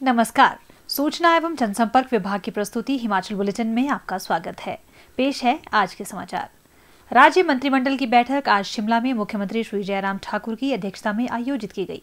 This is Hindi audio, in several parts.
नमस्कार। सूचना एवं जनसंपर्क विभाग की प्रस्तुति हिमाचल बुलेटिन में आपका स्वागत है। पेश है आज के समाचार। राज्य मंत्रिमंडल की बैठक आज शिमला में मुख्यमंत्री श्री जयराम ठाकुर की अध्यक्षता में आयोजित की गई।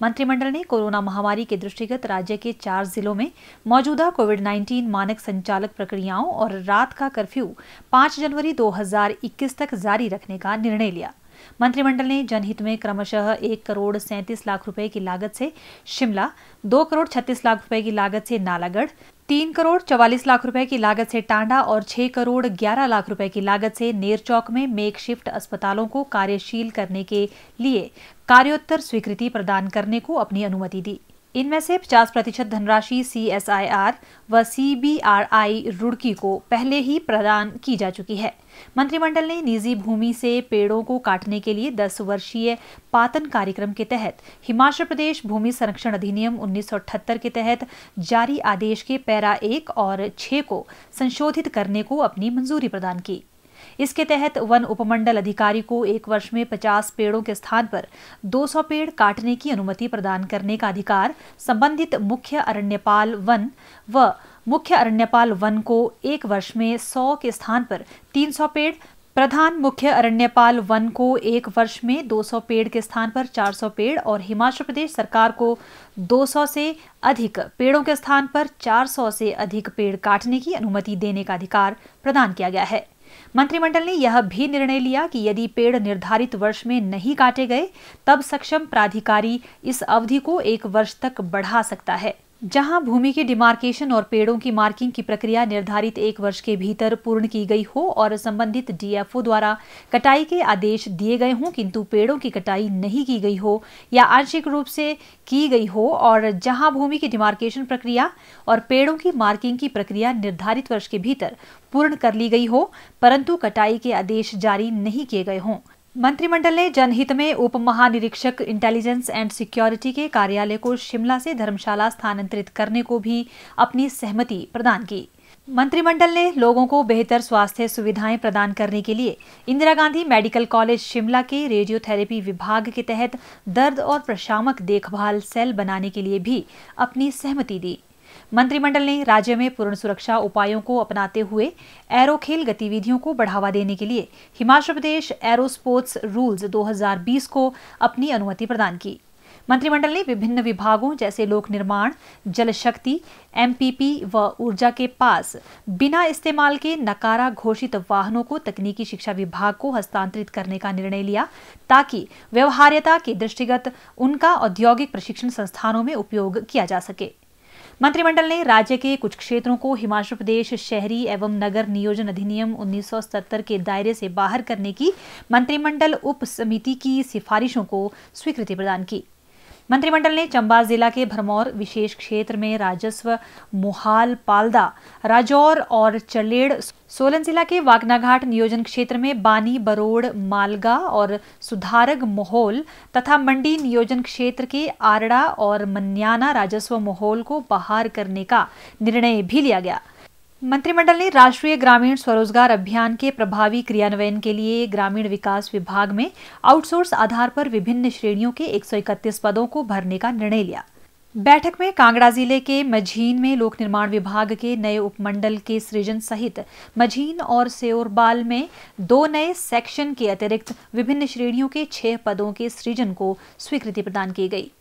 मंत्रिमंडल ने कोरोना महामारी के दृष्टिगत राज्य के 4 जिलों में मौजूदा कोविड-19 मानक संचालक प्रक्रियाओं और रात का कर्फ्यू 5 जनवरी 2021 तक जारी रखने का निर्णय लिया। मंत्रिमंडल ने जनहित में क्रमशः 1 करोड़ 37 लाख रुपए की लागत से शिमला, 2 करोड़ 36 लाख रुपए की लागत से नालागढ़, 3 करोड़ 44 लाख रुपए की लागत से टांडा और 6 करोड़ 11 लाख रुपए की लागत से नेरचौक में मेकशिफ्ट अस्पतालों को कार्यशील करने के लिए कार्योत्तर स्वीकृति प्रदान करने को अपनी अनुमति दी। इनमें से 50% धनराशि CSIR व CBRI रुड़की को पहले ही प्रदान की जा चुकी है। मंत्रिमंडल ने निजी भूमि से पेड़ों को काटने के लिए 10 वर्षीय पातन कार्यक्रम के तहत हिमाचल प्रदेश भूमि संरक्षण अधिनियम 1978 के तहत जारी आदेश के पैरा 1 और 6 को संशोधित करने को अपनी मंजूरी प्रदान की। इसके तहत वन उपमंडल अधिकारी को 1 वर्ष में 50 पेड़ों के स्थान पर 200 पेड़ काटने की अनुमति प्रदान करने का अधिकार संबंधित मुख्य अरण्यपाल वन व मुख्य अरण्यपाल वन को 1 वर्ष में 100 के स्थान पर 300 पेड़, प्रधान मुख्य अरण्यपाल वन को 1 वर्ष में 200 पेड़ के स्थान पर 400 पेड़ और हिमाचल प्रदेश सरकार को 200 से अधिक पेड़ों के स्थान पर 400 से अधिक पेड़ काटने की अनुमति देने का अधिकार प्रदान किया गया है। मंत्रिमंडल ने यह भी निर्णय लिया कि यदि पेड़ निर्धारित वर्ष में नहीं काटे गए तब सक्षम प्राधिकारी इस अवधि को 1 वर्ष तक बढ़ा सकता है। जहां भूमि की डिमार्केशन और पेड़ों की मार्किंग की प्रक्रिया निर्धारित 1 वर्ष के भीतर पूर्ण की गई हो और संबंधित DFO द्वारा कटाई के आदेश दिए गए हों किंतु पेड़ों की कटाई नहीं की गई हो या आंशिक रूप से की गई हो और जहां भूमि की डिमार्केशन प्रक्रिया और पेड़ों की मार्किंग की प्रक्रिया निर्धारित वर्ष के भीतर पूर्ण कर ली गई हो परंतु कटाई के आदेश जारी नहीं किए गए हों। मंत्रिमंडल ने जनहित में उप महानिरीक्षक इंटेलिजेंस एंड सिक्योरिटी के कार्यालय को शिमला से धर्मशाला स्थानांतरित करने को भी अपनी सहमति प्रदान की। मंत्रिमंडल ने लोगों को बेहतर स्वास्थ्य सुविधाएं प्रदान करने के लिए इंदिरा गांधी मेडिकल कॉलेज शिमला के रेडियोथेरेपी विभाग के तहत दर्द और प्रशामक देखभाल सेल बनाने के लिए भी अपनी सहमति दी। मंत्रिमंडल ने राज्य में पूर्ण सुरक्षा उपायों को अपनाते हुए एरो खेल गतिविधियों को बढ़ावा देने के लिए Himachal Pradesh aero sports rules 2020 को अपनी अनुमति प्रदान की। मंत्रिमंडल ने विभिन्न विभागों जैसे लोक निर्माण, जल शक्ति, MPP व ऊर्जा के पास बिना इस्तेमाल के नकारा घोषित वाहनों को तकनीकी शिक्षा विभाग को हस्तांतरित करने का निर्णय लिया ताकि व्यवहार्यता के दृष्टिगत उनका औद्योगिक प्रशिक्षण संस्थानों में उपयोग किया जा सके। मंत्रिमंडल ने राज्य के कुछ क्षेत्रों को हिमाचल प्रदेश शहरी एवं नगर नियोजन अधिनियम 1970 के दायरे से बाहर करने की मंत्रिमंडल उप समिति की सिफारिशों को स्वीकृति प्रदान की। मंत्रिमंडल ने चंबा जिला के भरमौर विशेष क्षेत्र में राजस्व, मोहाल, पाल्दा, राजौर और चलेड़, सोलन जिला के वाकनाघाट नियोजन क्षेत्र में बानी, बरोड़, मालगा और सुधारग, मोहोल तथा मंडी नियोजन क्षेत्र के आरड़ा और मन्याना राजस्व मोहोल को बाहर करने का निर्णय भी लिया गया। मंत्रिमंडल ने राष्ट्रीय ग्रामीण स्वरोजगार अभियान के प्रभावी क्रियान्वयन के लिए ग्रामीण विकास विभाग में आउटसोर्स आधार पर विभिन्न श्रेणियों के 131 पदों को भरने का निर्णय लिया। बैठक में कांगड़ा जिले के मझीन में लोक निर्माण विभाग के नए उपमंडल के सृजन सहित मझीन और सेओरबाल में 2 नए सेक्शन के अतिरिक्त विभिन्न श्रेणियों के 6 पदों के सृजन को स्वीकृति प्रदान की गई।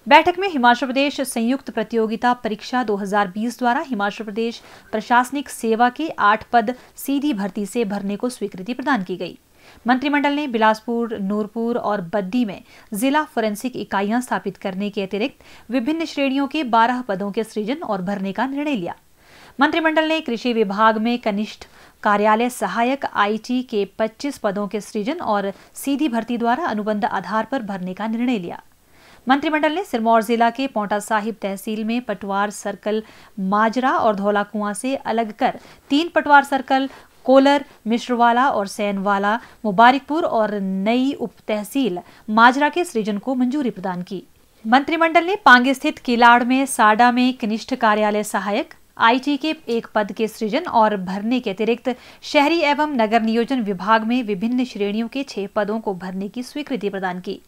बैठक में हिमाचल प्रदेश संयुक्त प्रतियोगिता परीक्षा 2020 द्वारा हिमाचल प्रदेश प्रशासनिक सेवा के 8 पद सीधी भर्ती से भरने को स्वीकृति प्रदान की गई। मंत्रिमंडल ने बिलासपुर, नूरपुर और बद्दी में जिला फोरेंसिक इकाइयां स्थापित करने के अतिरिक्त विभिन्न श्रेणियों के 12 पदों के सृजन और भरने का निर्णय लिया। मंत्रिमंडल ने कृषि विभाग में कनिष्ठ कार्यालय सहायक IT के 25 पदों के सृजन और सीधी भर्ती द्वारा अनुबंध आधार पर भरने का निर्णय लिया। मंत्रिमंडल ने सिरमौर जिला के पौंटा साहिब तहसील में पटवार सर्कल माजरा और धौलाकुआं से अलग कर 3 पटवार सर्कल कोलर, मिश्रवाला और सैनवाला, मुबारिकपुर और नई उप तहसील माजरा के सृजन को मंजूरी प्रदान की। मंत्रिमंडल ने पांगी स्थित किलाड़ में साडा में कनिष्ठ कार्यालय सहायक IT के 1 पद के सृजन और भरने के अतिरिक्त शहरी एवं नगर नियोजन विभाग में विभिन्न श्रेणियों के 6 पदों को भरने की स्वीकृति प्रदान की।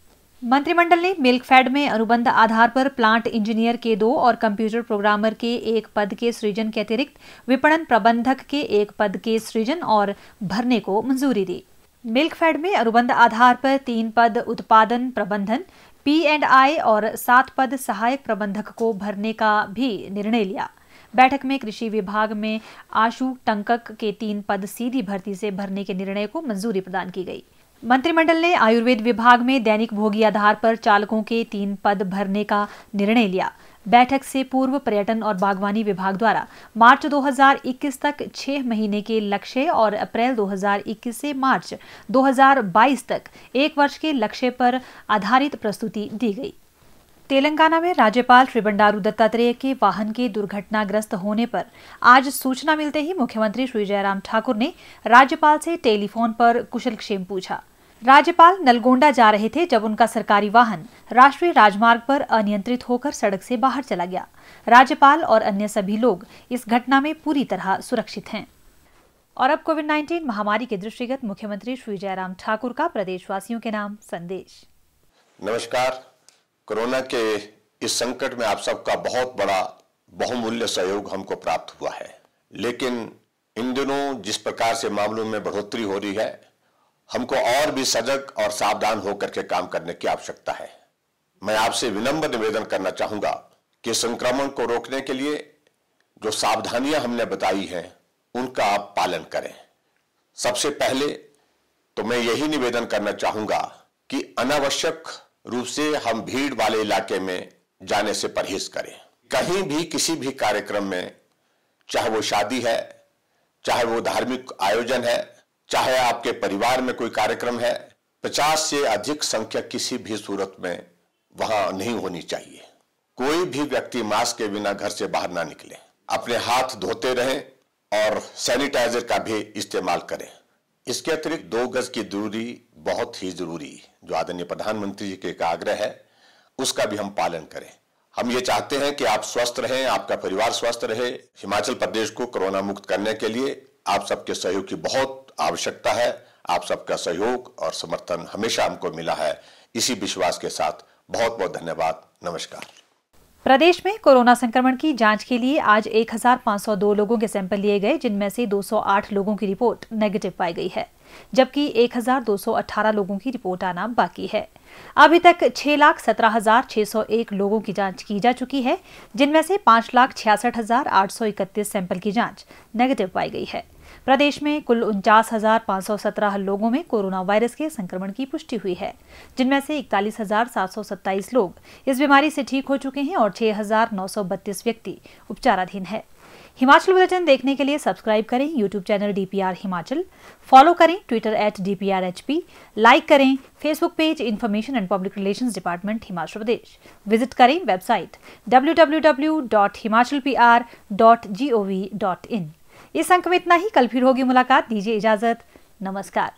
मंत्रिमंडल ने मिल्कफेड में अनुबंध आधार पर प्लांट इंजीनियर के 2 और कंप्यूटर प्रोग्रामर के 1 पद के सृजन के अतिरिक्त विपणन प्रबंधक के 1 पद के सृजन और भरने को मंजूरी दी। मिल्कफेड में अनुबंध आधार पर 3 पद उत्पादन प्रबंधन P&I और 7 पद सहायक प्रबंधक को भरने का भी निर्णय लिया। बैठक में कृषि विभाग में आशु टंकक के 3 पद सीधी भर्ती से भरने के निर्णय को मंजूरी प्रदान की गई। मंत्रिमंडल ने आयुर्वेद विभाग में दैनिक भोगी आधार पर चालकों के 3 पद भरने का निर्णय लिया। बैठक से पूर्व पर्यटन और बागवानी विभाग द्वारा मार्च 2021 तक 6 महीने के लक्ष्य और अप्रैल 2021 से मार्च 2022 तक 1 वर्ष के लक्ष्य पर आधारित प्रस्तुति दी गई। तेलंगाना में राज्यपाल श्री बंडारू दत्तात्रेय के वाहन के दुर्घटनाग्रस्त होने पर आज सूचना मिलते ही मुख्यमंत्री श्री जयराम ठाकुर ने राज्यपाल से टेलीफोन पर कुशलक्षेम पूछा। राज्यपाल नलगोंडा जा रहे थे जब उनका सरकारी वाहन राष्ट्रीय राजमार्ग पर अनियंत्रित होकर सड़क से बाहर चला गया। राज्यपाल और अन्य सभी लोग इस घटना में पूरी तरह सुरक्षित हैं। और अब कोविड-19 महामारी के दृष्टिगत मुख्यमंत्री श्री जयराम ठाकुर का प्रदेशवासियों के नाम संदेश। नमस्कार। कोरोना के इस संकट में आप सबका बहुत बड़ा बहुमूल्य सहयोग हमको प्राप्त हुआ है, लेकिन इन दिनों जिस प्रकार से मामलों में बढ़ोतरी हो रही है, हमको और भी सजग और सावधान होकर के काम करने की आवश्यकता है। मैं आपसे विनम्र निवेदन करना चाहूंगा कि संक्रमण को रोकने के लिए जो सावधानियां हमने बताई हैं, उनका आप पालन करें। सबसे पहले तो मैं यही निवेदन करना चाहूंगा कि अनावश्यक रूप से हम भीड़ वाले इलाके में जाने से परहेज करें। कहीं भी किसी भी कार्यक्रम में, चाहे वो शादी है, चाहे वो धार्मिक आयोजन है, चाहे आपके परिवार में कोई कार्यक्रम है, 50 से अधिक संख्या किसी भी सूरत में वहां नहीं होनी चाहिए। कोई भी व्यक्ति मास्क के बिना घर से बाहर ना निकले। अपने हाथ धोते रहें और सैनिटाइजर का भी इस्तेमाल करें। इसके अतिरिक्त 2 गज की दूरी बहुत ही जरूरी, जो आदरणीय प्रधानमंत्री जी के एक आग्रह है, उसका भी हम पालन करें। हम ये चाहते हैं कि आप स्वस्थ रहें, आपका परिवार स्वस्थ रहे। हिमाचल प्रदेश को कोरोना मुक्त करने के लिए आप सबके सहयोग की बहुत आवश्यकता है। आप सबका सहयोग और समर्थन हमेशा हमको मिला है। इसी विश्वास के साथ बहुत बहुत धन्यवाद। नमस्कार। प्रदेश में कोरोना संक्रमण की जांच के लिए आज 1502 लोगों के सैंपल लिए गए, जिनमें से 208 लोगों की रिपोर्ट नेगेटिव पाई गई है, जबकि 1218 लोगों की रिपोर्ट आना बाकी है। अभी तक 6,17,601 लोगों की जांच की जा चुकी है, जिनमें से 5,66,831 सैंपल की जांच नेगेटिव पाई गई है। प्रदेश में कुल 49,517 लोगों में कोरोना वायरस के संक्रमण की पुष्टि हुई है, जिनमें से 41,727 लोग इस बीमारी से ठीक हो चुके हैं और 6,932 व्यक्ति उपचाराधीन है। हिमाचल बुलेटिन देखने के लिए सब्सक्राइब करें YouTube channel DPR Himachal, follow करें ट्विटर @DPRHP, लाइक करें Facebook page information and public relations department Himachal Pradesh, visit करें वेबसाइट www.himachalpr.gov.in। इस अंक में इतना ही। कल फिर होगी मुलाकात। दीजिए इजाजत। नमस्कार।